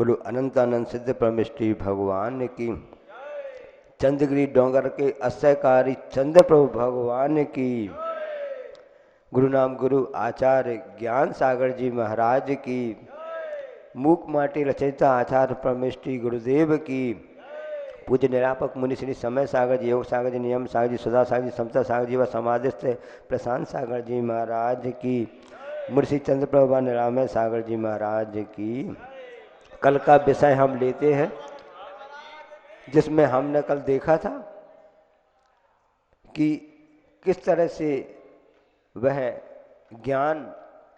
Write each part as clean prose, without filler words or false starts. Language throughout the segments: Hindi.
बोलो अनंत अनंत सिद्ध परमेष्टि भगवान की। चंद्रगिरी डोंगर के अस्यकारी चंद्र प्रभु भगवान की। गुरु नाम गुरु आचार्य ज्ञान सागर जी महाराज की। मूक माटी रचयिता आचार्य परमेष्टि गुरुदेव की। पूज्य निरापक मुनि श्री समय सागर जी, योग सागर जी, नियम सागर जी, सुधा सागर जी, समता सागर जी व समाधिस्थ प्रशांत सागर जी महाराज की। मुर्शी चंद्र प्रभा निरामय सागर जी महाराज की। कल का विषय हम लेते हैं जिसमें हमने कल देखा था कि किस तरह से वह ज्ञान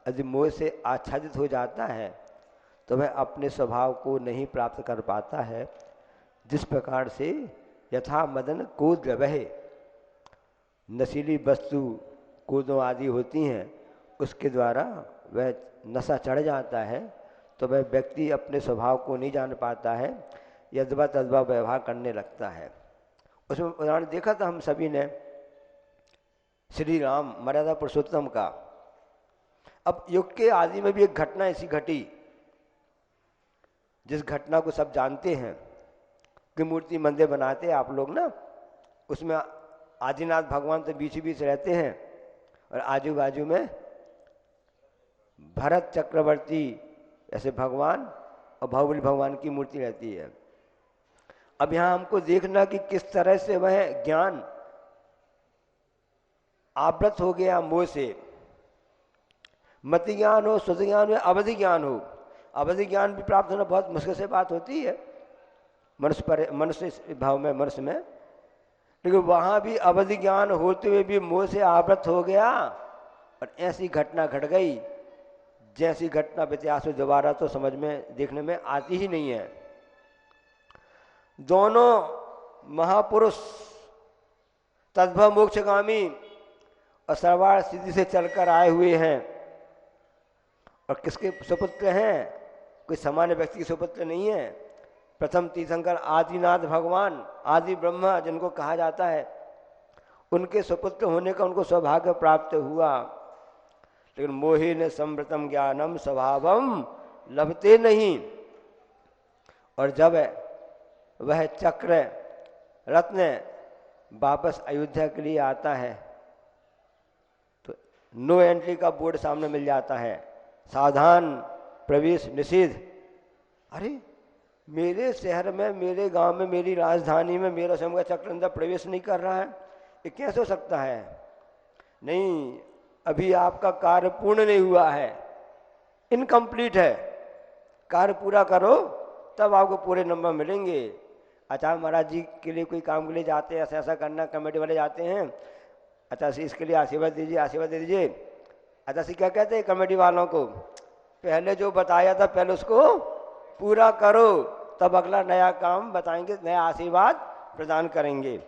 यदि मोह से आच्छादित हो जाता है तो वह अपने स्वभाव को नहीं प्राप्त कर पाता है। जिस प्रकार से यथा मदन को द्रवहे, नशीली वस्तु कूदों आदि होती हैं, उसके द्वारा वह नशा चढ़ जाता है तो वह व्यक्ति अपने स्वभाव को नहीं जान पाता है, यद्वा तद्वा व्यवहार करने लगता है। उसमें उदाहरण देखा था हम सभी ने श्री राम मर्यादा पुरुषोत्तम का। अब युग के आदि में भी एक घटना ऐसी घटी जिस घटना को सब जानते हैं कि मूर्ति मंदिर बनाते हैं आप लोग ना, उसमें आदिनाथ भगवान तो बीच बीच रहते हैं और आजू बाजू में भरत चक्रवर्ती ऐसे भगवान और बाहुबली भगवान की मूर्ति रहती है। अब यहाँ हमको देखना कि किस तरह से वह ज्ञान आवृत हो गया मोह से। मति ज्ञान हो, सुध ज्ञान हो, अवधि ज्ञान हो। अवधि ज्ञान भी प्राप्त होना बहुत मुश्किल से बात होती है मनुष्य भाव में, मनुष्य में, लेकिन वहाँ भी अवधि ज्ञान होते हुए भी मोह से आवृत हो गया और ऐसी घटना घट गई जैसी घटना इतिहास में दोबारा तो समझ में देखने में आती ही नहीं है। दोनों महापुरुष तद्भव मोक्षगामी और सर्वार्थ सिद्धि से चलकर आए हुए हैं और किसके सुपुत्र हैं? कोई सामान्य व्यक्ति के सुपुत्र नहीं है। प्रथम तीर्थंकर आदिनाथ भगवान, आदि ब्रह्मा जिनको कहा जाता है, उनके सुपुत्र होने का उनको सौभाग्य प्राप्त हुआ। लेकिन मोहिन समृतम ज्ञानम स्वभावम लभते नहीं। और जब वह चक्र रत्न वापस अयोध्या के लिए आता है तो नो एंट्री का बोर्ड सामने मिल जाता है, सावधान प्रवेश निषेध। अरे मेरे शहर में, मेरे गांव में, मेरी राजधानी में मेरा स्वयं का चक्र अंदर प्रवेश नहीं कर रहा है, ये कैसे हो सकता है? नहीं, अभी आपका कार्य पूर्ण नहीं हुआ है, इनकम्प्लीट है। कार्य पूरा करो तब आपको पूरे नंबर मिलेंगे। आचार्य महाराज जी के लिए कोई काम के लिए जाते हैं, ऐसा ऐसा करना, कमेटी वाले जाते हैं, अच्छा इसके लिए आशीर्वाद दीजिए, आशीर्वाद दे दीजिए। अच्छा सी क्या कहते हैं कमेटी वालों को? पहले जो बताया था पहले उसको पूरा करो, तब अगला नया काम बताएंगे, नया आशीर्वाद प्रदान करेंगे।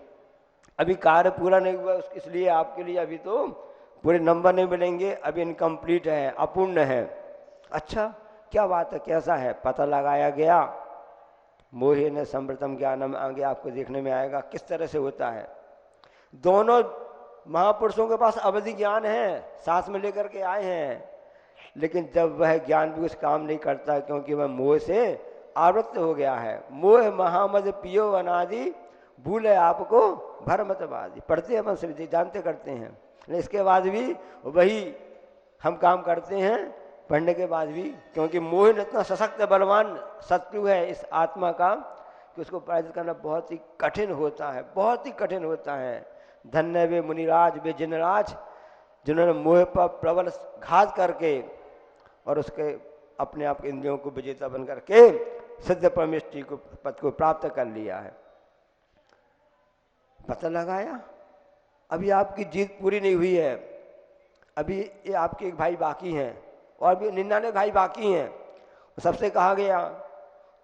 अभी कार्य पूरा नहीं हुआ, इसलिए आपके लिए अभी तो पूरे नंबर नहीं मिलेंगे, अभी इनकम्प्लीट है, अपूर्ण है। अच्छा क्या बात है, कैसा है? पता लगाया गया। मोहे न समृतम ज्ञानम, आगे आपको देखने में आएगा किस तरह से होता है। दोनों महापुरुषों के पास अवधि ज्ञान है, साथ में लेकर के आए हैं, लेकिन जब वह ज्ञान भी कुछ काम नहीं करता क्योंकि वह मोह से आवृत्त हो गया है। मोह महामद पियो अनादि, भूले आपको भरमतवादी। पढ़ते हैं अपन सभी, जानते करते हैं, लेकिन इसके बाद भी वही हम काम करते हैं पढ़ने के बाद भी, क्योंकि मोह इतना सशक्त बलवान शत्रु है इस आत्मा का कि उसको पराजित करना बहुत ही कठिन होता है, बहुत ही कठिन होता है। धन्य वे मुनिराज, वे जिनराज जिन्होंने मोह पर प्रबल घात करके और उसके अपने आप के इंद्रियों को विजेता बन करके सिद्ध परमेष्टि को पद को प्राप्त कर लिया है। पता लगाया, अभी आपकी जीत पूरी नहीं हुई है, अभी ये आपके एक भाई बाकी हैं और भी 99 भाई बाकी हैं। सबसे कहा गया,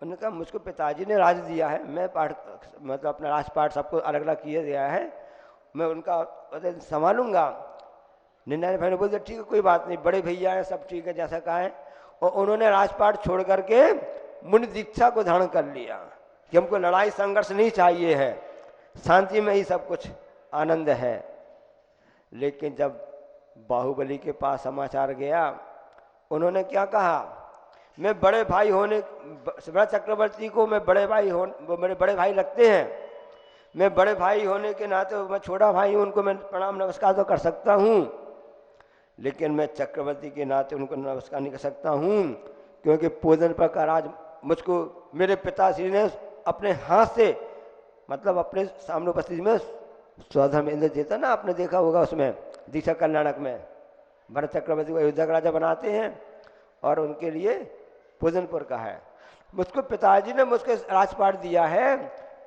उन्होंने कहा मुझको पिताजी ने राज दिया है, मैं मतलब अपना राजपाट सबको अलग अलग किए दिया है, मैं उनका संभालूंगा। 99 भाई ने बोल दिया ठीक है कोई बात नहीं, बड़े भैया हैं, सब ठीक है जैसा कहा है। और उन्होंने राजपाट छोड़ करके मुनि दीक्षा को धारण कर लिया कि हमको लड़ाई संघर्ष नहीं चाहिए है, शांति में ही सब कुछ आनंद है। लेकिन जब बाहुबली के पास समाचार गया, उन्होंने क्या कहा? मैं बड़े भाई होने, बड़ा चक्रवर्ती को मैं बड़े भाई हो, वो मेरे बड़े भाई लगते हैं, मैं बड़े भाई होने के नाते मैं छोटा भाई हूँ, उनको मैं प्रणाम नमस्कार तो कर सकता हूँ, लेकिन मैं चक्रवर्ती के नाते उनको नमस्कार नहीं कर सकता हूँ, क्योंकि पूजन पर का राज मुझको मेरे पिताश्री ने अपने हाथ से, मतलब अपने सामने उपस्थिति में स्वधर्म इंद्र देता ना, आपने देखा होगा उसमें दीक्षा कल्याणक में, भरत चक्रवर्ती को अयोध्या का राजा बनाते हैं और उनके लिए पूजनपुर का है। मुझको पिताजी ने मुझको राजपाट दिया है,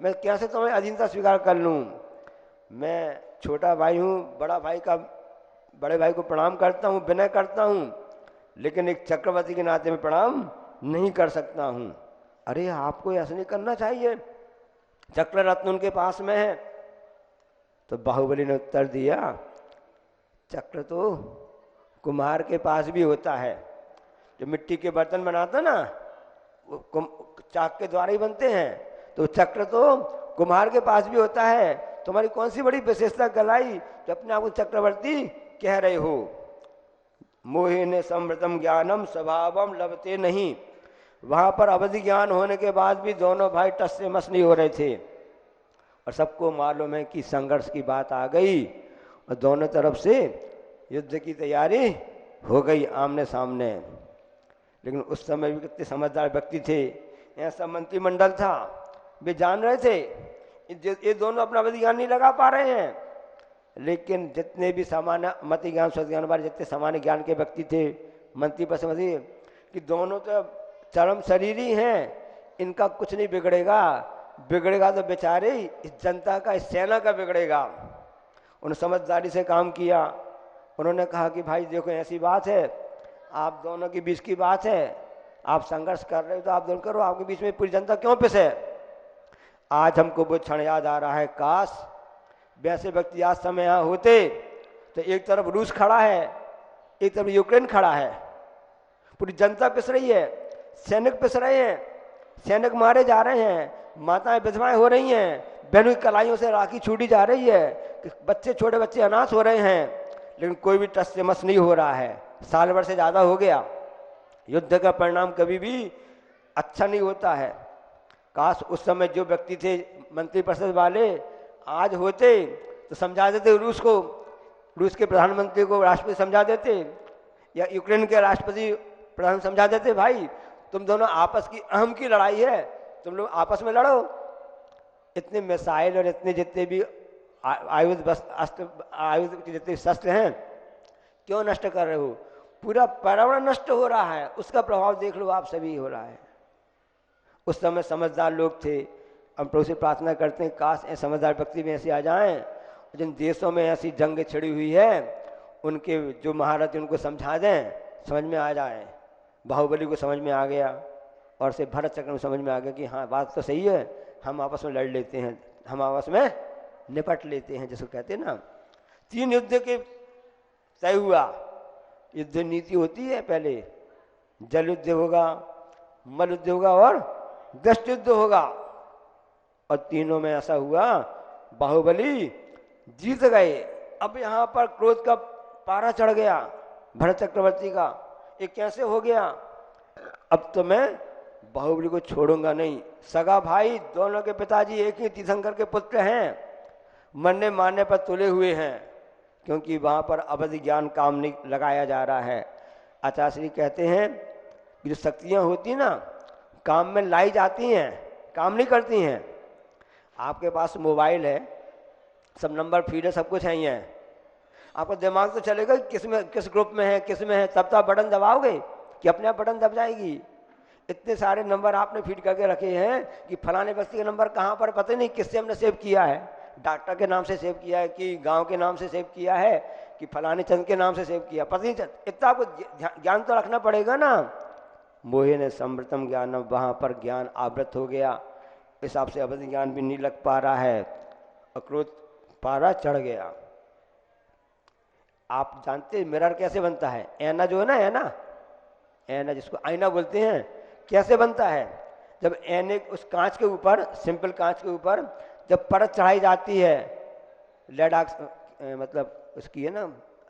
मैं कैसे तुम्हें अधीनता स्वीकार कर लूँ? मैं छोटा भाई हूँ, बड़े भाई को प्रणाम करता हूँ, विनय करता हूँ, लेकिन एक चक्रवर्ती के नाते में प्रणाम नहीं कर सकता हूँ। अरे आपको ऐसा नहीं करना चाहिए, चक्र रत्न उनके पास में है। तो बाहुबली ने उत्तर दिया, चक्र तो कुम्हार के पास भी होता है, जो मिट्टी के बर्तन बनाता ना वो चाक के द्वारा ही बनते हैं, तो चक्र तो कुम्हार के पास भी होता है। तुम्हारी कौन सी बड़ी विशेषता गलाई जो अपने आप को चक्रवर्ती कह रहे हो? मोहिने समृतम ज्ञानम स्वभावम लभते नहीं। वहां पर अवधि ज्ञान होने के बाद भी दोनों भाई टस से मस नहीं हो रहे थे, और सबको मालूम है कि संघर्ष की बात आ गई और दोनों तरफ से युद्ध की तैयारी हो गई आमने सामने। लेकिन उस समय भी कितने समझदार व्यक्ति थे, ऐसा मंत्रिमंडल था, वे जान रहे थे ये दोनों अपना अवधि ज्ञान नहीं लगा पा रहे हैं, लेकिन जितने भी सामान्य मति ज्ञान सज्ञान वाले जितने सामान्य ज्ञान के व्यक्ति थे, मंत्री पर समझिए कि दोनों तो चरम शरीरी हैं, इनका कुछ नहीं बिगड़ेगा, बिगड़ेगा तो बेचारे इस जनता का, इस सेना का बिगड़ेगा। उन्होंने समझदारी से काम किया। उन्होंने कहा कि भाई देखो ऐसी बात है, आप दोनों के बीच की बात है, आप संघर्ष कर रहे हो तो आप दोनों करो, आपके बीच में पूरी जनता क्यों पिसे? आज हमको वो क्षण याद आ रहा है, काश वैसे व्यक्ति आज समय यहाँ होते तो एक तरफ रूस खड़ा है, एक तरफ यूक्रेन खड़ा है, पूरी जनता पिस रही है, सैनिक पिस रहे हैं, सैनिक मारे जा रहे हैं, माताएं विधवाएं हो रही हैं, बहनों की कलाइयों से राखी छूटी जा रही है, बच्चे छोटे बच्चे अनाथ हो रहे हैं, लेकिन कोई भी टस से मस नहीं हो रहा है। साल भर से ज़्यादा हो गया। युद्ध का परिणाम कभी भी अच्छा नहीं होता है। काश उस समय जो व्यक्ति थे मंत्रिपरिषद वाले आज होते तो समझा देते रूस को, रूस के प्रधानमंत्री को, राष्ट्रपति समझा देते, या यूक्रेन के राष्ट्रपति प्रधान समझा देते, भाई तुम दोनों आपस की अहम की लड़ाई है, तुम लोग आपस में लड़ो, इतने मिसाइल और इतने जितने भी आयुध के जितने शस्त्र हैं क्यों नष्ट कर रहे हो? पूरा पर्यावरण नष्ट हो रहा है, उसका प्रभाव देख लो आप सभी हो रहा है। उस समय समझदार लोग थे। हम प्रभु से प्रार्थना करते हैं काश ऐसे समझदार व्यक्ति में ऐसे आ जाएं, जिन देशों में ऐसी जंग छिड़ी हुई है उनके जो महारथ उनको समझा दें, समझ में आ जाए। बाहुबली को समझ में आ गया और से भरत चक्र में समझ में आ गया कि हाँ बात तो सही है, हम आपस में लड़ लेते हैं, हम आपस में निपट लेते हैं, जिसको कहते हैं ना। 3 युद्ध के तय हुआ। युद्ध नीति होती है, पहले जल युद्ध होगा, मल युद्ध होगा और गष्ट युद्ध होगा, और तीनों में ऐसा हुआ बाहुबली जीत गए। अब यहाँ पर क्रोध का पारा चढ़ गया भरत चक्रवर्ती का, ये कैसे हो गया? अब तो मैं बाहुबली को छोड़ूंगा नहीं। सगा भाई दोनों के पिताजी एक ही तीर्थंकर के पुत्र हैं, मरने मारने पर तुले हुए हैं, क्योंकि वहाँ पर अवधि ज्ञान काम नहीं लगाया जा रहा है। आचार्य श्री कहते हैं कि जो शक्तियाँ होती ना काम में लाई जाती हैं, काम नहीं करती हैं। आपके पास मोबाइल है, सब नंबर फीड है, सब कुछ है ही है, आपका दिमाग तो चलेगा किस ग्रुप में है, किस में है, तब तो आप बटन दबाओगे कि अपने आप बटन दब जाएगी। इतने सारे नंबर आपने फीड करके रखे हैं कि फलाने व्यक्ति का नंबर कहाँ पर पता नहीं किससे हमने सेव किया है, डॉक्टर के नाम से सेव किया है कि गांव के नाम से सेव किया है कि फलाने चंद के नाम से सेव किया, पता नहीं चल। इतना आपको ज्ञान तो रखना पड़ेगा ना। मोहे ने समृतम ज्ञान, वहाँ पर ज्ञान आवृत हो गया, इस हिसाब से अवधि ज्ञान भी नहीं लग पा रहा है, अक्रोध पारा चढ़ गया। आप जानते मिरर कैसे बनता है? ऐना जो है ना, ऐना जिसको आईना बोलते हैं, कैसे बनता है? जब ऐने उस कांच के ऊपर, सिंपल कांच के ऊपर जब परत चढ़ाई जाती है, मतलब उसकी है ना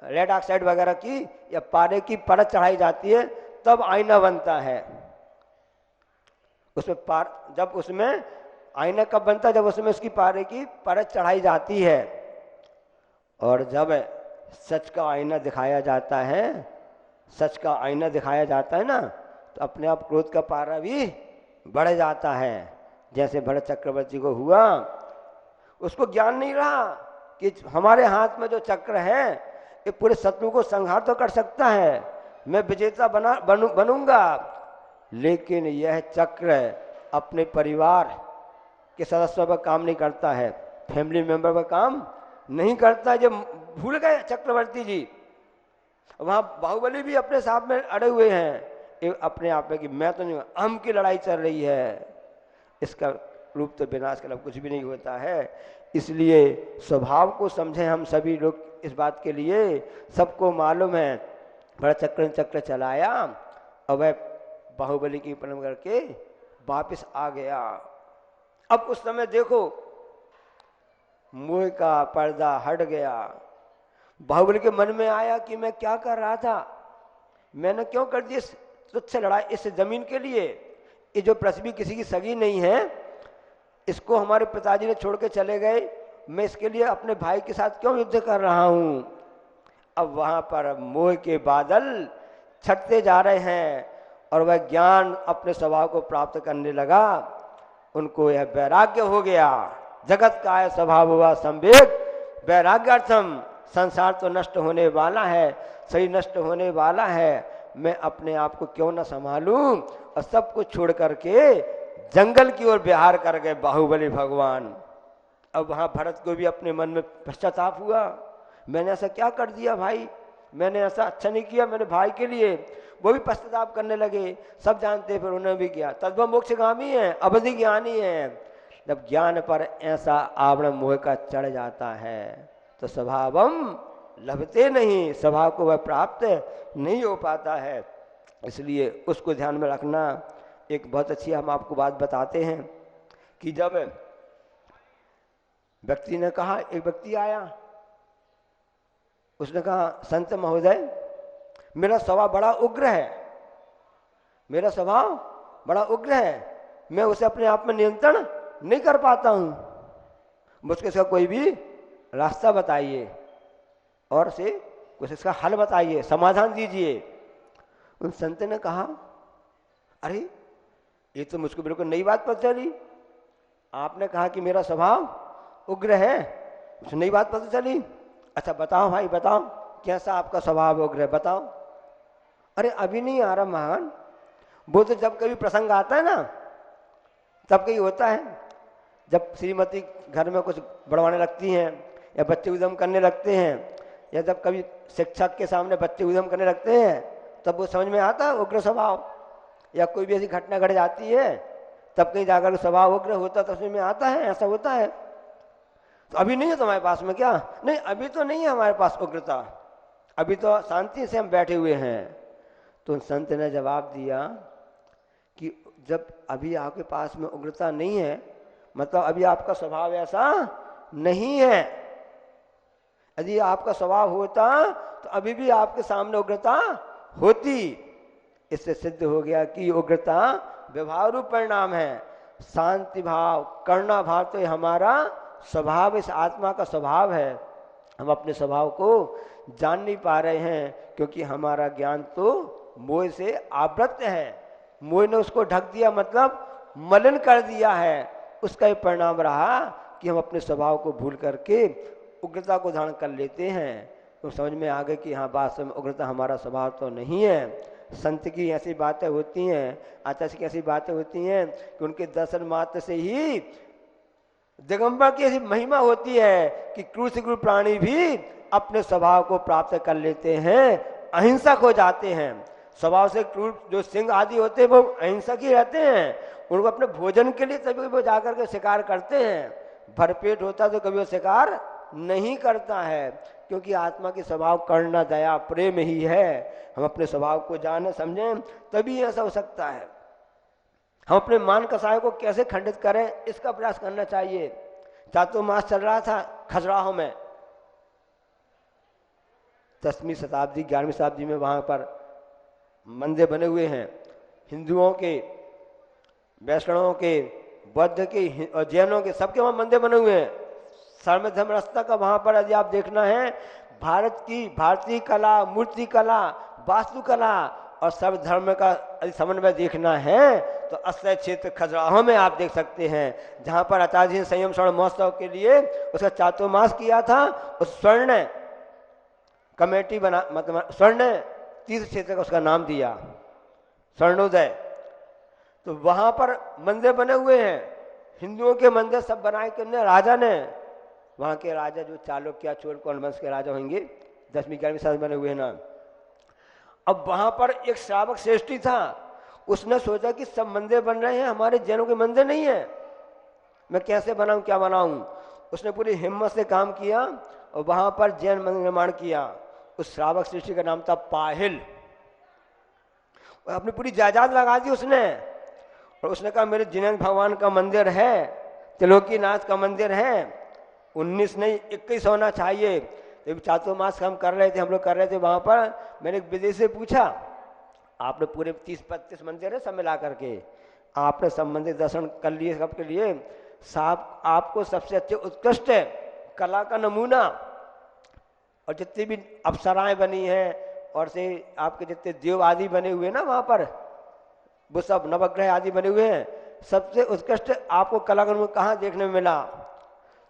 रेड ऑक्साइड वगैरह की या पारे की परत चढ़ाई जाती है, तब आईना बनता है। उसमें पार, जब उसमें आईना कब बनता है, जब उसमें उसकी पारे की परत चढ़ाई जाती है। और जब सच का आईना दिखाया जाता है, सच का आईना दिखाया जाता है ना, तो अपने आप क्रोध का पारा भी बढ़ जाता है। जैसे भरत चक्रवर्ती को हुआ, उसको ज्ञान नहीं रहा कि हमारे हाथ में जो चक्र है ये पूरे शत्रु को संहार तो कर सकता है, मैं विजेता बनूंगा, लेकिन यह चक्र अपने परिवार के सदस्यों पर काम नहीं करता है, फैमिली मेंबर पर काम नहीं करता है। जब भूल गए चक्रवर्ती जी, वहां बाहुबली भी अपने साथ में अड़े हुए हैं अपने आप में कि मैं तो नहीं, अहम की लड़ाई चल रही है। इसका रूप तो विनाश का कुछ भी नहीं होता है। इसलिए स्वभाव को समझें हम सभी लोग। इस बात के लिए सबको मालूम है, बड़ा चक्र चलाया और वह बाहुबली की प्रणाम करके वापस आ गया। अब उस समय देखो मोह का पर्दा हट गया। बाहुबली के मन में आया कि मैं क्या कर रहा था, मैंने क्यों कर दी तुझ से लड़ाई इस जमीन के लिए। ये जो पृथ्वी किसी की सगी नहीं है, इसको हमारे पिताजी ने छोड़ के चले गए, मैं इसके लिए अपने भाई के साथ क्यों युद्ध कर रहा हूं। अब वहां पर मोह के बादल छटते जा रहे हैं और वह ज्ञान अपने स्वभाव को प्राप्त करने लगा। उनको यह वैराग्य हो गया, जगत का है स्वभाव हुआ संवेग वैराग्यार्थम। संसार तो नष्ट होने वाला है, शरीर नष्ट होने वाला है, मैं अपने आप को क्यों न संभालूं। और सब कुछ छोड़ करके जंगल की ओर विहार कर गए बाहुबली भगवान। अब वहां भरत को भी अपने मन में पश्चाताप हुआ, मैंने ऐसा क्या कर दिया भाई, मैंने ऐसा अच्छा नहीं किया मेरे भाई के लिए। वो भी पश्चाताप करने लगे, सब जानते, फिर उन्होंने भी किया। तद्भव मोक्षगामी है, अवधि ज्ञानी है। जब ज्ञान पर ऐसा आवरण मोह का चढ़ जाता है तो स्वभावम लभते नहीं, स्वभाव को वह प्राप्त नहीं हो पाता है। इसलिए उसको ध्यान में रखना। एक बहुत अच्छी हम आपको बात बताते हैं कि जब व्यक्ति ने कहा, एक व्यक्ति आया, उसने कहा संत महोदय मेरा स्वभाव बड़ा उग्र है, मेरा स्वभाव बड़ा उग्र है, मैं उसे अपने आप में नियंत्रण नहीं कर पाता हूं, मुझको इसका कोई भी रास्ता बताइए और से कुछ इसका हल बताइए, समाधान दीजिए। उन संत ने कहा अरे ये तो मुझको बिल्कुल नई बात पता चली, आपने कहा कि मेरा स्वभाव उग्र है, मुझे नई बात पता चली। अच्छा बताओ भाई बताओ, कैसा आपका स्वभाव उग्र है बताओ। अरे अभी नहीं आ रहा महान, वो तो जब कभी प्रसंग आता है ना तब कहीं होता है, जब श्रीमती घर में कुछ बढ़वाने लगती हैं या बच्चे उद्यम करने लगते हैं, या जब कभी शिक्षक के सामने बच्चे उद्यम करने लगते हैं तब वो समझ में आता है उग्र स्वभाव। या कोई भी ऐसी घटना घट जाती है तब कहीं जाकर स्वभाव उग्र होता तो समझ में आता है, ऐसा होता है। तो अभी नहीं है तुम्हारे पास में क्या? नहीं अभी तो नहीं है हमारे पास उग्रता, अभी तो शांति से हम बैठे हुए हैं। तो संत ने जवाब दिया कि जब अभी आपके पास में उग्रता नहीं है मतलब अभी आपका स्वभाव ऐसा नहीं है। यदि आपका स्वभाव होता तो अभी भी आपके सामने उग्रता होती। इससे सिद्ध हो गया कि उग्रता व्यवहार रूप परिणाम है। शांति भाव करुणा भाव तो ये हमारा स्वभाव, इस आत्मा का स्वभाव है। हम अपने स्वभाव को जान नहीं पा रहे हैं क्योंकि हमारा ज्ञान तो मोह से आवृत है। मोह ने उसको ढक दिया मतलब मलिन कर दिया है। उसका ही परिणाम रहा कि हम अपने स्वभाव को भूल करके उग्रता को धारण कर लेते हैं। तो समझ में आ गए कि हाँ वास्तव में उग्रता हमारा स्वभाव तो नहीं है। संत की ऐसी बातें होती हैं, आचार्य की ऐसी बातें होती हैं कि उनके दर्शन मात्र से ही दिगंबर की ऐसी महिमा होती है कि क्रूर से क्रूर प्राणी भी अपने स्वभाव को प्राप्त कर लेते हैं, अहिंसक हो जाते हैं। स्वभाव से क्रूर जो सिंह आदि होते हैं वो अहिंसक ही रहते हैं। उनको अपने भोजन के लिए तभी वो जाकर के शिकार करते हैं, भरपेट होता तो कभी वो शिकार नहीं करता है क्योंकि आत्मा की स्वभाव करुणा दया प्रेम ही है। हम अपने स्वभाव को जाने समझें तभी ऐसा हो सकता है। हम अपने मान कसाय को कैसे खंडित करें इसका प्रयास करना चाहिए। चातुर्मास चल रहा था खजुराहो में, 10वीं शताब्दी 11वीं शताब्दी में वहां पर मंदिर बने हुए हैं हिंदुओं के, वैष्णवों के, बौद्ध के और जैनों के, सबके वहाँ मंदिर बने हुए हैं। सर्व धर्म रास्ता का वहाँ पर यदि आप देखना है, भारत की भारतीय कला, मूर्ति कला, वास्तुकला और सर्व धर्म का यदि समन्वय देखना है तो अक्षय क्षेत्र खजुराहो में आप देख सकते हैं, जहाँ पर आचार्य जी ने संयम स्वर्ण महोत्सव के लिए उसका चातुर्मास किया था। उस स्वर्ण कमेटी बना, मतलब स्वर्ण तीर्थ क्षेत्र का उसका नाम दिया स्वर्णोदय। तो वहाँ पर मंदिर बने हुए हैं, हिंदुओं के मंदिर सब बनाए किसने? राजा ने। वहाँ के राजा जो चालुक्य चोल कौन वंश के राजा होंगे, 10वीं 11वीं सदी बने हुए हैं ना। अब वहाँ पर एक श्रावक श्रेष्ठी था, उसने सोचा कि सब मंदिर बन रहे हैं, हमारे जैनों के मंदिर नहीं है, मैं कैसे बनाऊं, क्या बनाऊं। उसने पूरी हिम्मत से काम किया और वहाँ पर जैन मंदिर निर्माण किया। उस श्रावक श्रेष्ठी का नाम था पाहिल। अपनी पूरी जायदाद लगा दी उसने, और उसने कहा मेरे जिनेन्द्र भगवान का मंदिर है, त्रिलोकीनाथ का मंदिर है, 19 नहीं 21 होना चाहिए। जब चातुर्मास हम कर रहे थे, हम लोग कर रहे थे वहाँ पर, मैंने एक विदेशी से पूछा, आपने पूरे 30-32 मंदिर है सब मिला करके, आपने सब मंदिर दर्शन कर लिए सबके लिए, साहब आपको सबसे अच्छे उत्कृष्ट कला का नमूना और जितनी भी अप्सराएं बनी हैं और से आपके जितने देव आदि बने हुए ना वहाँ पर, वो सब नवग्रह आदि बने हुए हैं, सबसे उत्कृष्ट आपको कला का नमूना कहाँ देखने में मिला?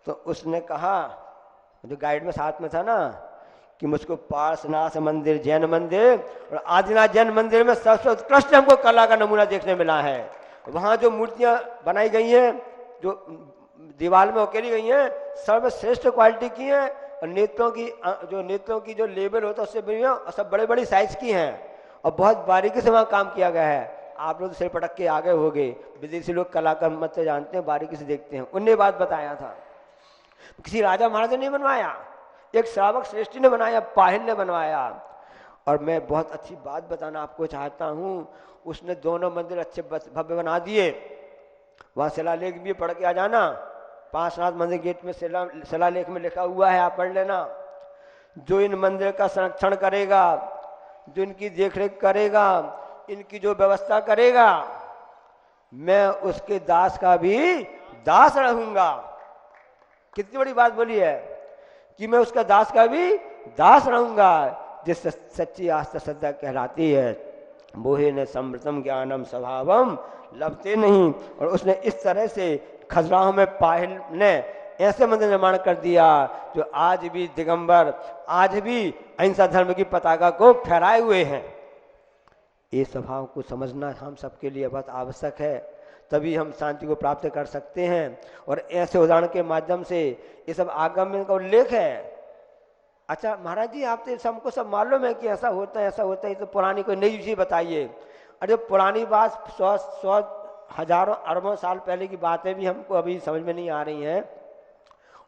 तो उसने कहा, जो गाइड में साथ में था ना, कि मुझको पार्श्वनाथ मंदिर, जैन मंदिर और आदिनाथ जैन मंदिर में सबसे उत्कृष्ट हमको कला का नमूना देखने मिला है। वहाँ जो मूर्तियाँ बनाई गई हैं, जो दीवार में उकेरी गई हैं, सर्वश्रेष्ठ क्वालिटी की हैं, और नेत्रों की जो लेवल होता है उससे बनी है, और सब बड़े बड़ी साइज की हैं, और बहुत बारीकी से वहाँ काम किया गया है। आप लोग सिर पटक के आगे हो गए, विदेशी लोग कला का मतलब जानते हैं, बारीकी से देखते हैं। उनने बात बताया था, किसी राजा महाराजा ने बनवाया, एक श्रावक श्रेष्ठी ने बनाया, पाहिल ने बनवाया। और मैं बहुत अच्छी बात बताना आपको चाहता हूँ, उसने दोनों मंदिर अच्छे भव्य बना दिए। वहाँ शिलालेख भी पढ़ के आ जाना, पार्श्वनाथ मंदिर गेट में शिलालेख में लिखा हुआ है, आप पढ़ लेना। जो इन मंदिर का संरक्षण करेगा, जो इनकी देखरेख करेगा, इनकी जो व्यवस्था करेगा, मैं उसके दास का भी दास रहूंगा। कितनी बड़ी बात बोली है कि मैं उसका दास का भी दास रहूंगा। जिस सच्ची आस्था श्रद्धा कहलाती है, मोहे ने समृतम ज्ञानम स्वभावम लभते नहीं। और उसने इस तरह से खजुराहो में पाहिल ने ऐसे मंदिर निर्माण कर दिया जो आज भी दिगंबर, आज भी अहिंसा धर्म की पताका को फहराए हुए हैं। ये स्वभाव को समझना हम सबके लिए बहुत आवश्यक है, तभी हम शांति को प्राप्त कर सकते हैं। और ऐसे उदाहरण के माध्यम से ये सब आगम में का उल्लेख है। अच्छा महाराज जी, आप तो सबको सब मालूम है कि ऐसा होता है, ऐसा होता है, तो पुरानी कोई नई चीज़ बताइए। अरे पुरानी बात 100 हजारों अरबों साल पहले की बातें भी हमको अभी समझ में नहीं आ रही हैं,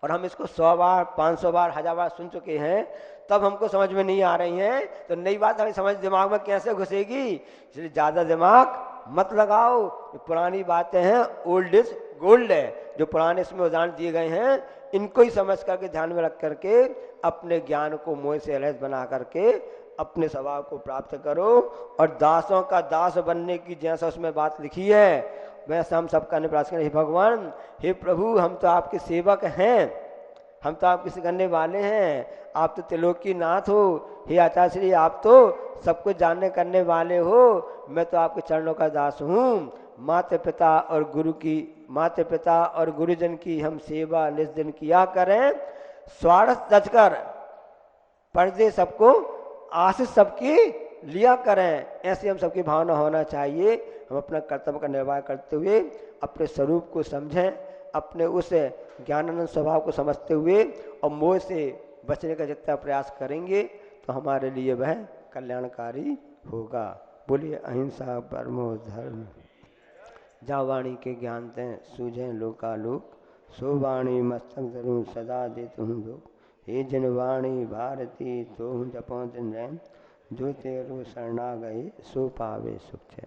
और हम इसको 100 बार 500 बार 1000 बार सुन चुके हैं, तब हमको समझ में नहीं आ रही हैं। तो नई बात हमें समझ दिमाग में कैसे घुसेगी? इसलिए ज़्यादा दिमाग मत लगाओ। पुरानी बातें हैं, ओल्ड इज गोल्ड है। जो पुराने इसमें उदाहरण दिए गए हैं, इनको ही समझ करके ध्यान में रख करके अपने ज्ञान को मोह से रहित बना करके अपने स्वभाव को प्राप्त करो। और दासों का दास बनने की जैसा उसमें बात लिखी है, वैसा हम सबका प्रयास करें। हे भगवान, हे प्रभु, हम तो आपके सेवक हैं, हम तो आपके सिखाने वाले हैं, आप तो त्रिलोकी नाथ हो। हे आचार्य श्री, आप तो सब कुछ जानने करने वाले हो, मैं तो आपके चरणों का दास हूँ। माता पिता और गुरुजन की हम सेवा निज दिन किया करें, स्वार्थ तजकर पर्दे सबको आशीष सबकी लिया करें। ऐसे हम सबकी भावना होना चाहिए। हम अपना कर्तव्य का निर्वाह करते हुए अपने स्वरूप को समझें, अपने उस ज्ञानानंद स्वभाव को समझते हुए और मोह से बचने का जितना प्रयास करेंगे तो हमारे लिए वह कल्याणकारी होगा। बोलिए अहिंसा परमो धर्म। जा वाणी के ज्ञान दें सूझें लोकालोक, सो वाणी मस्तक धरूं सदा देत हूँ लोक। हे जन वाणी भारती तो जपो दिन रैन, जो तेरो शरणा गए सो पावे सुख चैन।